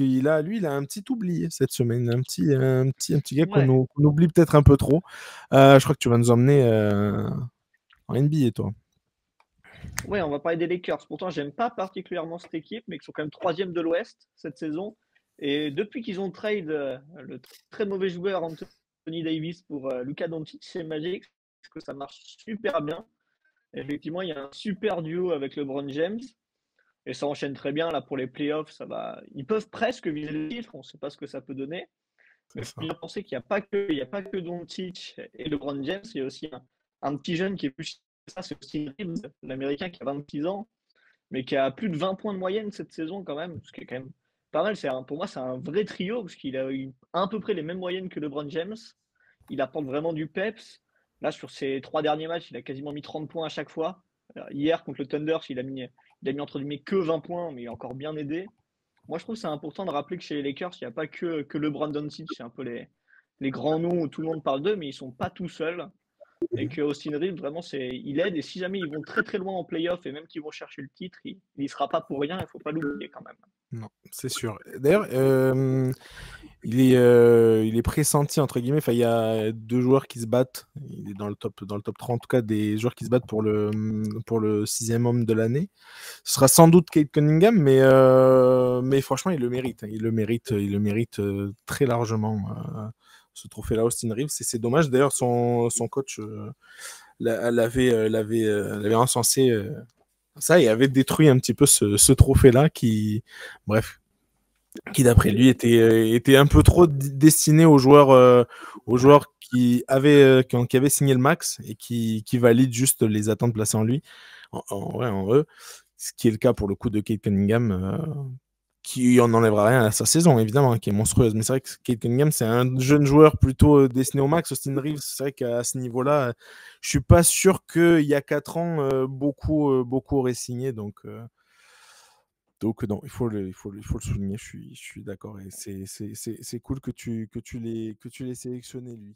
qu'il a, lui, il a un petit oublié cette semaine, un petit gars Ouais, qu'on oublie peut-être un peu trop. Je crois que tu vas nous emmener en NBA, toi. ouais, on va parler des Lakers. Pourtant, j'aime pas particulièrement cette équipe, mais qui sont quand même troisième de l'Ouest cette saison. Et depuis qu'ils ont trade le très mauvais joueur Anthony Davis pour Luka Doncic, c'est magique, parce que ça marche super bien. Effectivement, il y a un super duo avec LeBron James. Et ça enchaîne très bien là pour les playoffs. Ça va. Ils peuvent presque viser le titre. On ne sait pas ce que ça peut donner. C'est Mais il faut ça. bien penser qu'il y a pas que Doncic et LeBron James. Il y a aussi un petit jeune qui est plus ça, c'est Austin Reeves, l'Américain qui a 26 ans, mais qui a plus de 20 points de moyenne cette saison quand même, ce qui est quand même pas mal. Pour moi, c'est un vrai trio parce qu'il a eu à peu près les mêmes moyennes que LeBron James. Il apporte vraiment du peps. Là, sur ses 3 derniers matchs, il a quasiment mis 30 points à chaque fois. Alors, hier, contre le Thunder, il a mis entre guillemets que 20 points, mais il a encore bien aidé. Moi, je trouve que c'est important de rappeler que chez les Lakers, il n'y a pas que LeBron Doncic, c'est un peu les grands noms où tout le monde parle d'eux, mais ils ne sont pas tout seuls. Et que Austin Reeves, vraiment, il aide. Et si jamais ils vont très très loin en playoff et même qu'ils vont chercher le titre, il n'y sera pas pour rien. Il ne faut pas l'oublier quand même. Non, c'est sûr. D'ailleurs, il est pressenti, entre guillemets. Enfin, il y a deux joueurs qui se battent. Il est dans le top 3, en tout cas, des joueurs qui se battent pour le sixième homme de l'année. Ce sera sans doute Kate Cunningham, mais franchement, il le mérite. Il le mérite très largement, ce trophée-là, Austin Reeves. Et c'est dommage. D'ailleurs, son coach l'avait encensé ça et avait détruit un petit peu ce trophée-là bref, qui d'après lui était un peu trop destiné aux joueurs qui avaient signé le max et qui valident juste les attentes placées en lui, ouais, en eux, ce qui est le cas pour le coup de Kate Cunningham, qui en enlèvera rien à sa saison, évidemment, hein, qui est monstrueuse. Mais c'est vrai que Kate Cunningham, c'est un jeune joueur plutôt destiné au max. Austin Reeves, c'est vrai qu'à ce niveau-là, je suis pas sûr qu'il y a 4 ans, beaucoup auraient signé. Donc non, il faut le souligner, je suis d'accord. Et c'est cool que tu l'aies sélectionné, lui.